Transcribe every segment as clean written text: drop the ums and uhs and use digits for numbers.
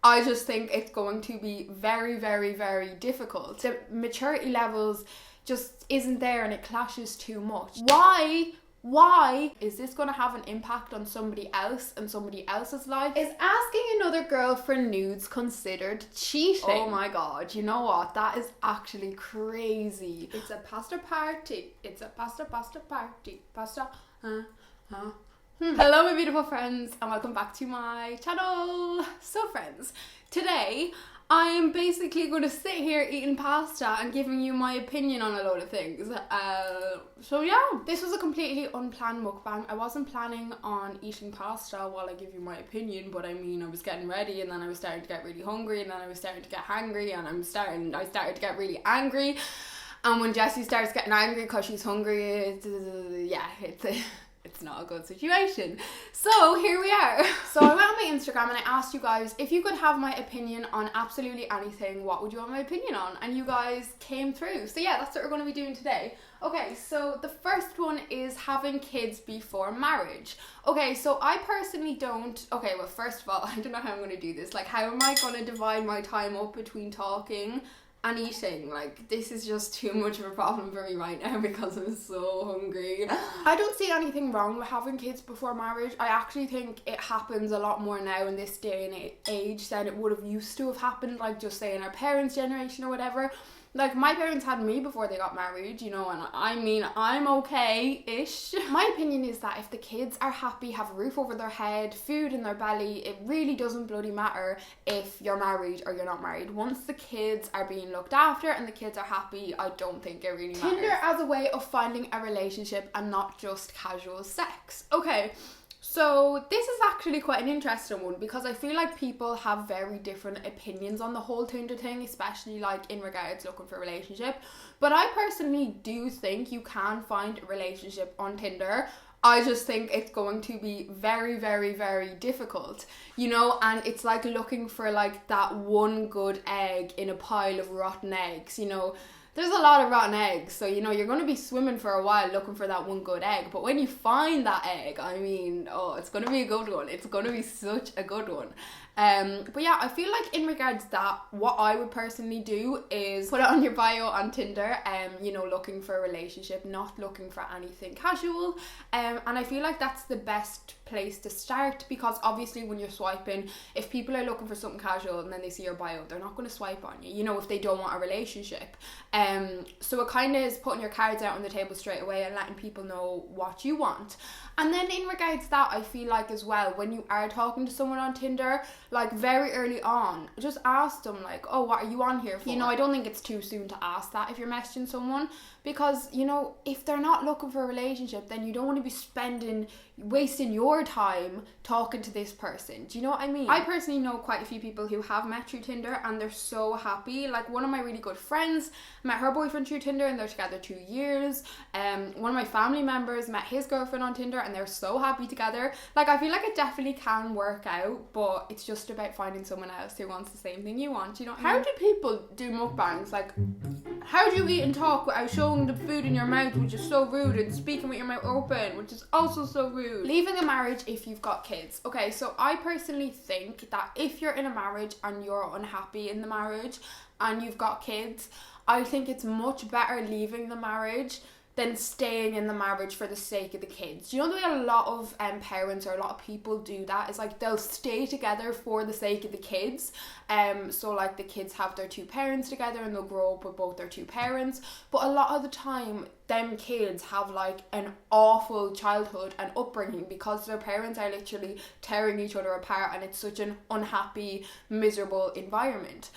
I just think it's going to be very, very, very difficult. The maturity levels just isn't there and it clashes too much. Why is this going to have an impact on somebody else and somebody else's life? Is asking another girl for nudes considered cheating? Oh my god, you know what? That is actually crazy. It's a pasta party. It's a pasta party. Pasta. Hello my beautiful friends and welcome back to my channel. So friends, today I am basically going to sit here eating pasta and giving you my opinion on a load of things. So yeah, this was a completely unplanned mukbang. I wasn't planning on eating pasta while I give you my opinion, but I mean I was getting ready and then I was starting to get really hungry and then I was starting to get hangry and I started to get really angry. And when Jessie starts getting angry because she's hungry, it's not a good situation. So here we are. So I went on my Instagram and I asked you guys if you could have my opinion on absolutely anything, what would you want my opinion on? And you guys came through. So yeah, that's what we're going to be doing today. Okay, so the first one is having kids before marriage. Okay, so I personally don't. Okay, well first of all, I don't know how I'm going to do this. Like, how am I going to divide my time up between talking and eating? Like, this is just too much of a problem for me right now because I'm so hungry. I don't see anything wrong with having kids before marriage. I actually think it happens a lot more now in this day and age than it would have used to have happened, like just say in our parents' generation or whatever. Like, my parents had me before they got married, you know, and I mean, I'm okay-ish. My opinion is that if the kids are happy, have a roof over their head, food in their belly, it really doesn't bloody matter if you're married or you're not married. Once the kids are being looked after and the kids are happy, I don't think it really matters. Tinder as a way of finding a relationship and not just casual sex. Okay. So this is actually quite an interesting one because I feel like people have very different opinions on the whole Tinder thing, especially like in regards looking for a relationship. But I personally do think you can find a relationship on Tinder. I just think it's going to be very, very, very difficult, you know, and it's like looking for like that one good egg in a pile of rotten eggs, you know. There's a lot of rotten eggs, so you know you're going to be swimming for a while looking for that one good egg, but when you find that egg, I mean, oh, it's going to be a good one. It's going to be such a good one. But yeah, I feel like in regards to that, what I would personally do is put it on your bio on Tinder, you know, looking for a relationship, not looking for anything casual, and I feel like that's the best place to start because obviously when you're swiping, if people are looking for something casual and then they see your bio, they're not going to swipe on you, you know, if they don't want a relationship. So it kind of is putting your cards out on the table straight away and letting people know what you want. And then in regards to that, I feel like as well, when you are talking to someone on Tinder, like very early on, just ask them like, oh, what are you on here for? You know, I don't think it's too soon to ask that if you're messaging someone because, you know, if they're not looking for a relationship, then you don't want to be wasting your time talking to this person. Do you know what I mean? I personally know quite a few people who have met through Tinder and they're so happy. Like, one of my really good friends met her boyfriend through Tinder and they're together 2 years. One of my family members met his girlfriend on Tinder and they're so happy together. Like, I feel like it definitely can work out, but it's just about finding someone else who wants the same thing you want. You know what I mean? How do people do mukbangs? Like, how do you eat and talk without showing the food in your mouth, which is so rude, and speaking with your mouth open, which is also so rude? Leaving a marriage if you've got kids. Okay, so I personally think that if you're in a marriage and you're unhappy in the marriage and you've got kids, I think it's much better leaving the marriage than staying in the marriage for the sake of the kids. You know, the way a lot of parents or a lot of people do that is like they'll stay together for the sake of the kids. So like the kids have their two parents together and they'll grow up with both their two parents. But a lot of the time, them kids have like an awful childhood and upbringing because their parents are literally tearing each other apart and it's such an unhappy, miserable environment.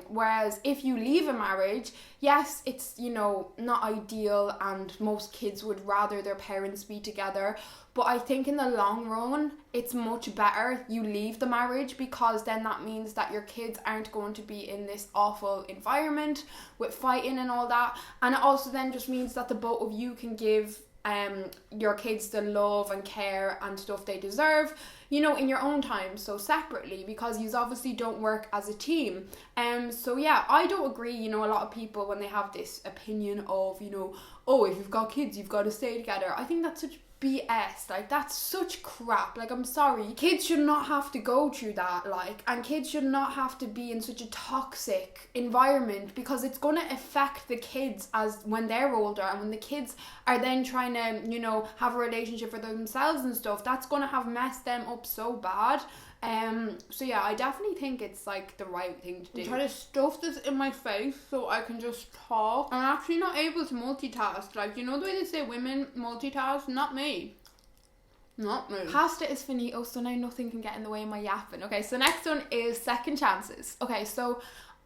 Whereas if you leave a marriage, yes, it's, you know, not ideal and most kids would rather their parents be together, but I think in the long run it's much better you leave the marriage because then that means that your kids aren't going to be in this awful environment with fighting and all that, and it also then just means that the both of you can give your kids the love and care and stuff they deserve, you know, in your own time, so separately, because you obviously don't work as a team. So yeah, I don't agree, you know, a lot of people when they have this opinion of, you know, oh, if you've got kids, you've got to stay together. I think that's such BS. Like, that's such crap. Like, I'm sorry, kids should not have to go through that, like, and kids should not have to be in such a toxic environment, because it's going to affect the kids as when they're older, and when the kids are then trying to, you know, have a relationship for themselves and stuff, that's going to have messed them up so bad. So yeah, I definitely think it's like the right thing to do. I'm trying to stuff this in my face so I can just talk. I'm actually not able to multitask. Like, you know the way they say women multitask? Not me. Not me. Pasta is finito, so now nothing can get in the way of my yapping. Okay, so next one is second chances. Okay, so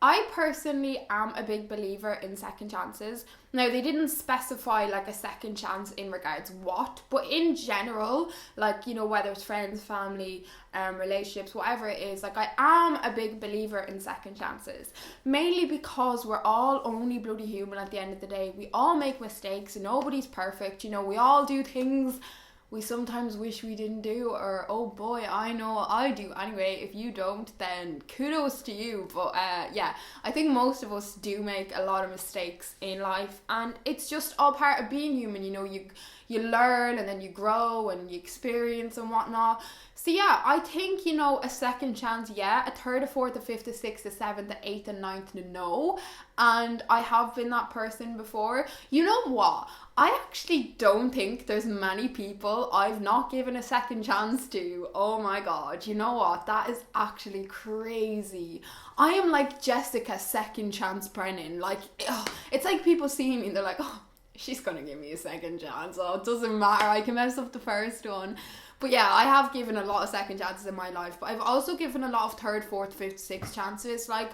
I personally am a big believer in second chances. Now, they didn't specify like a second chance in regards what, but in general, like, you know, whether it's friends, family, relationships, whatever it is, like, I am a big believer in second chances. Mainly because we're all only bloody human at the end of the day. We all make mistakes and nobody's perfect. You know, we all do things we sometimes wish we didn't do, or oh boy, I know I do. Anyway, if you don't, then kudos to you. But yeah, I think most of us do make a lot of mistakes in life, and it's just all part of being human. You know, you learn, and then you grow and you experience and whatnot. So yeah, I think, you know, a second chance, yeah. A third, a fourth, a fifth, a sixth, a seventh, a eighth, and ninth, no. And I have been that person before. You know what? I actually don't think there's many people I've not given a second chance to. Oh my god, you know what? That is actually crazy. I am like Jessica second chance Brennan. Like, ugh, it's like people see me and they're like, oh, she's gonna give me a second chance. Oh, it doesn't matter, I can mess up the first one. But yeah, I have given a lot of second chances in my life, but I've also given a lot of third, fourth, fifth, sixth chances. Like,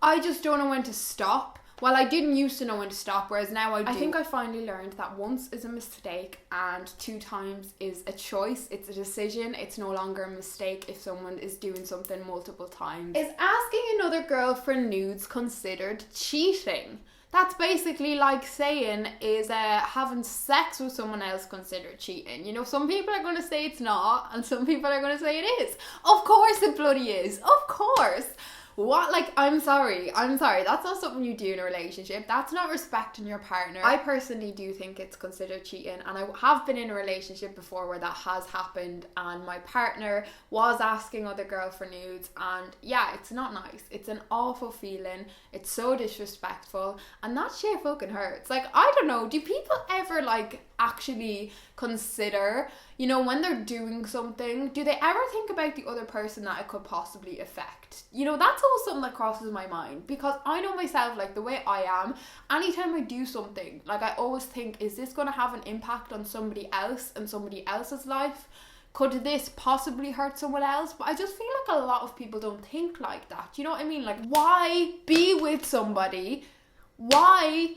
I just don't know when to stop. Well, I didn't used to know when to stop, whereas now I do. I think I finally learned that once is a mistake and 2 times is a choice. It's a decision. It's no longer a mistake if someone is doing something multiple times. Is asking another girl for nudes considered cheating? That's basically like saying, is having sex with someone else considered cheating? You know, some people are going to say it's not, and some people are going to say it is. Of course it bloody is. Of course. What? Like, I'm sorry. That's not something you do in a relationship. That's not respecting your partner. I personally do think it's considered cheating, and I have been in a relationship before where that has happened, and my partner was asking other girl for nudes, and yeah, it's not nice. It's an awful feeling. It's so disrespectful, and that shit fucking hurts. Like, I don't know, do people ever like actually consider, you know, when they're doing something, do they ever think about the other person that it could possibly affect? You know, that's always something that crosses my mind, because I know myself, like the way I am, anytime I do something, like I always think, is this going to have an impact on somebody else and somebody else's life? Could this possibly hurt someone else? But I just feel like a lot of people don't think like that. You know what I mean? Like, why be with somebody? Why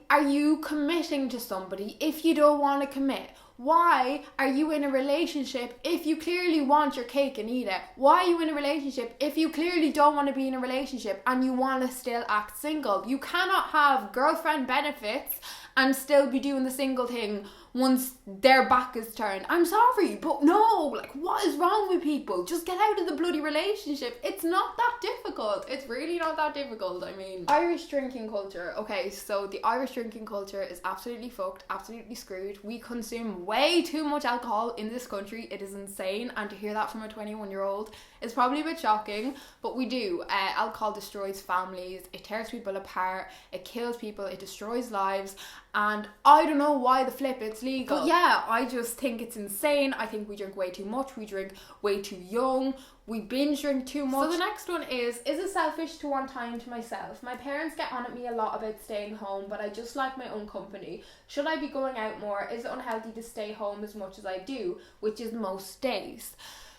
are you committing to somebody if you don't want to commit? Why are you in a relationship if you clearly want your cake and eat it? Why are you in a relationship if you clearly don't want to be in a relationship and you want to still act single? You cannot have girlfriend benefits and still be doing the single thing once their back is turned. I'm sorry, but no, like, what is wrong with people? Just get out of the bloody relationship. It's not that difficult. It's really not that difficult. I mean, Irish drinking culture. Okay, so the Irish drinking culture is absolutely fucked, absolutely screwed. We consume way too much alcohol in this country. It is insane, and to hear that from a 21-year-old is probably a bit shocking, but we do. Alcohol destroys families, it tears people apart, it kills people, it destroys lives, and I don't know why the flip it's legal. But yeah, I just think it's insane. I think we drink way too much, we drink way too young, we binge drink too much. So the next one is it selfish to want time to myself? My parents get on at me a lot about staying home, but I just like my own company. Should I be going out more? Is it unhealthy to stay home as much as I do, which is most days?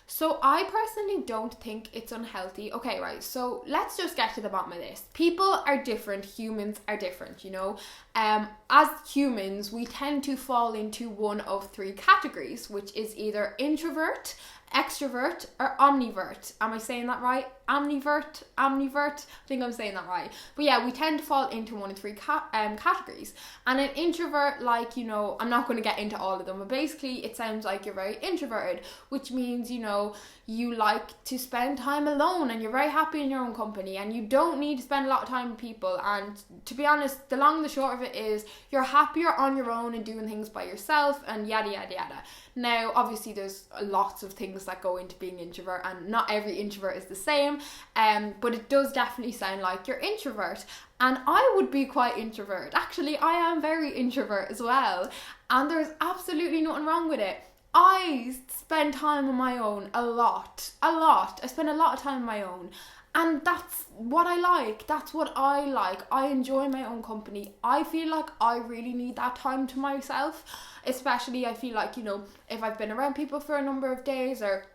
So I personally don't think it's unhealthy. Okay, right, so let's just get to the bottom of this. People are different, humans are different, you know. As humans, we tend to fall into one of 3 categories, which is either introvert, extrovert or omnivert? Am I saying that right? Omnivert? I think I'm saying that right. But yeah, we tend to fall into one of three categories. And an introvert, like, you know, I'm not going to get into all of them, but basically it sounds like you're very introverted, which means, you know, you like to spend time alone and you're very happy in your own company and you don't need to spend a lot of time with people. And to be honest, the long and the short of it is you're happier on your own and doing things by yourself and yada yada yada. Now obviously there's lots of things that go into being introvert and not every introvert is the same, but it does definitely sound like you're introvert. And I would be quite introvert. Actually, I am very introvert as well, and there's absolutely nothing wrong with it. I spend time on my own a lot. I spend a lot of time on my own. And that's what I like. That's what I like. I enjoy my own company. I feel like I really need that time to myself. Especially I feel like, you know, if I've been around people for a number of days or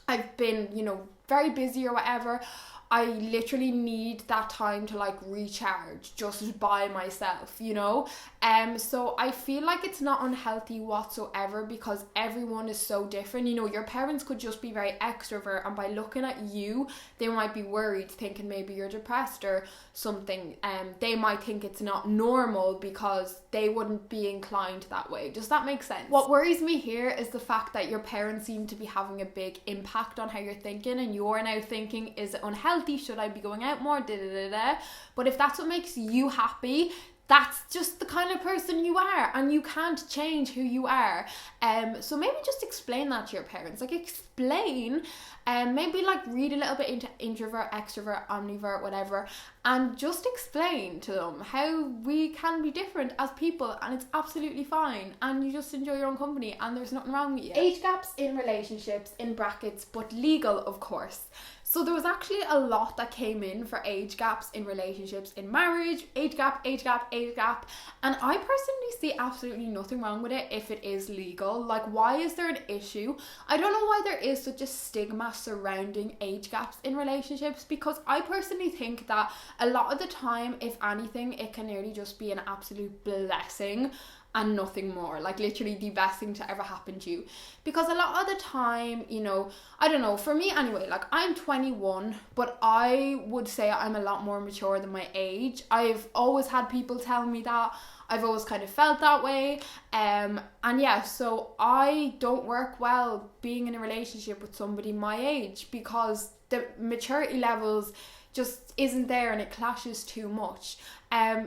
I've been, you know, very busy or whatever, I literally need that time to like recharge just by myself, you know? So I feel like it's not unhealthy whatsoever because everyone is so different. You know, your parents could just be very extrovert and by looking at you, they might be worried, thinking maybe you're depressed or something. They might think it's not normal because they wouldn't be inclined that way. Does that make sense? What worries me here is the fact that your parents seem to be having a big impact on how you're thinking and you're now thinking, is it unhealthy? Should I be going out more? But if that's what makes you happy, that's just the kind of person you are and you can't change who you are. So maybe just explain that to your parents. Like explain, maybe like read a little bit into introvert, extrovert, omnivert, whatever, and just explain to them how we can be different as people and it's absolutely fine and you just enjoy your own company and there's nothing wrong with you. Age gaps in relationships, in brackets, but legal of course. So there was actually a lot that came in for age gaps in relationships, in marriage, age gap. And I personally see absolutely nothing wrong with it if it is legal. Like, why is there an issue? I don't know why there is such a stigma surrounding age gaps in relationships because I personally think that a lot of the time, if anything, it can nearly just be an absolute blessing and nothing more. Like literally the best thing to ever happen to you, because a lot of the time, you know, I don't know, for me anyway, like I'm 21 but I would say I'm a lot more mature than my age. I've always had people tell me that. I've always kind of felt that way, and yeah, so I don't work well being in a relationship with somebody my age because the maturity levels just isn't there and it clashes too much.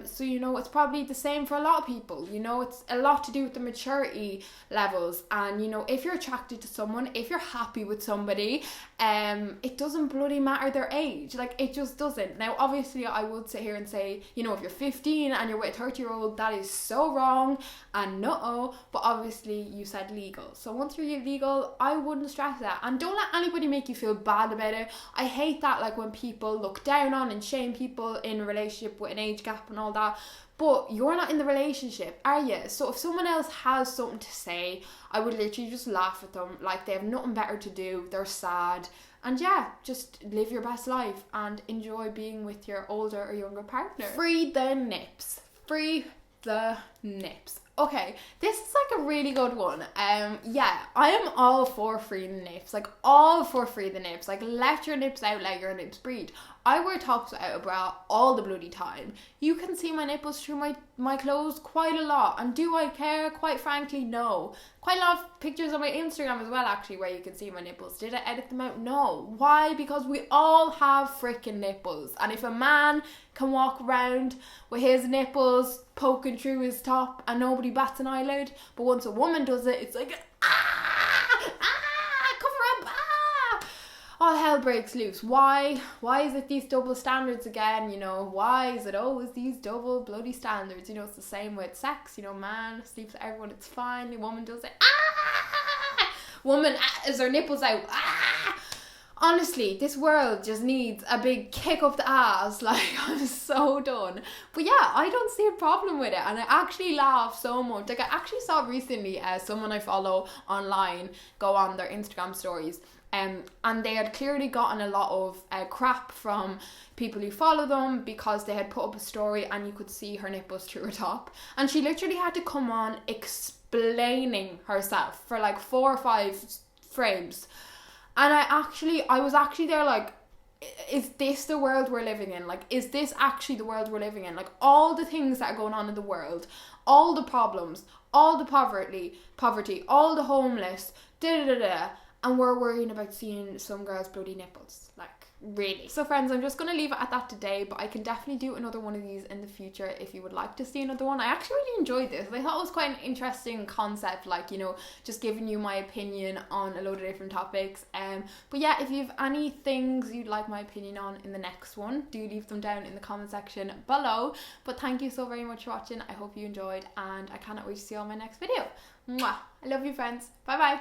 So, you know, it's probably the same for a lot of people. You know, it's a lot to do with the maturity levels. And, you know, if you're attracted to someone, if you're happy with somebody, it doesn't bloody matter their age. Like, it just doesn't. Now, obviously, I would sit here and say, you know, if you're 15 and you're with a 30-year-old, that is so wrong and no. But obviously, you said legal. So once you're legal, I wouldn't stress that. And don't let anybody make you feel bad about it. I hate that, like, when people look down on and shame people in a relationship with an age gap and all that, but you're not in the relationship, are you? So if someone else has something to say, I would literally just laugh at them like they have nothing better to do, they're sad, and yeah, just live your best life and enjoy being with your older or younger partner. Free the nips. Okay, this is like a really good one. Yeah, I am all for free the nips. Like, all for free the nips. Like, let your nips out, let your nips breathe. I wear tops without a bra all the bloody time. You can see my nipples through my clothes quite a lot. And do I care? Quite frankly, no. Quite a lot of pictures on my Instagram as well, actually, where you can see my nipples. Did I edit them out? No. Why? Because we all have freaking nipples. And if a man can walk around with his nipples poking through his top and nobody bats an eyelid, but once a woman does it, it's like, cover up, all hell breaks loose. Why is it these double standards again? You know, why is it always these double bloody standards? You know, it's the same with sex. You know, man sleeps with everyone, it's fine. The woman does it, woman is her nipples out, Honestly, this world just needs a big kick up the ass. Like, I'm so done. But yeah, I don't see a problem with it. And I actually laugh so much. Like, I actually saw recently someone I follow online go on their Instagram stories. And they had clearly gotten a lot of crap from people who follow them because they had put up a story and you could see her nipples through her top. And she literally had to come on explaining herself for like 4 or 5 frames. And I was actually there like, is this the world we're living in? Like, is this actually the world we're living in? Like, all the things that are going on in the world, all the problems, all the poverty, all the homeless, and we're worrying about seeing some girl's bloody nipples. Like, really. So friends, I'm just going to leave it at that today, but I can definitely do another one of these in the future if you would like to see another one. I actually really enjoyed this. I thought it was quite an interesting concept, like, you know, just giving you my opinion on a load of different topics. But yeah, if you have any things you'd like my opinion on in the next one, do leave them down in the comment section below. But thank you so very much for watching. I hope you enjoyed, and I cannot wait to see you on my next video. Mwah! I love you, friends. Bye bye.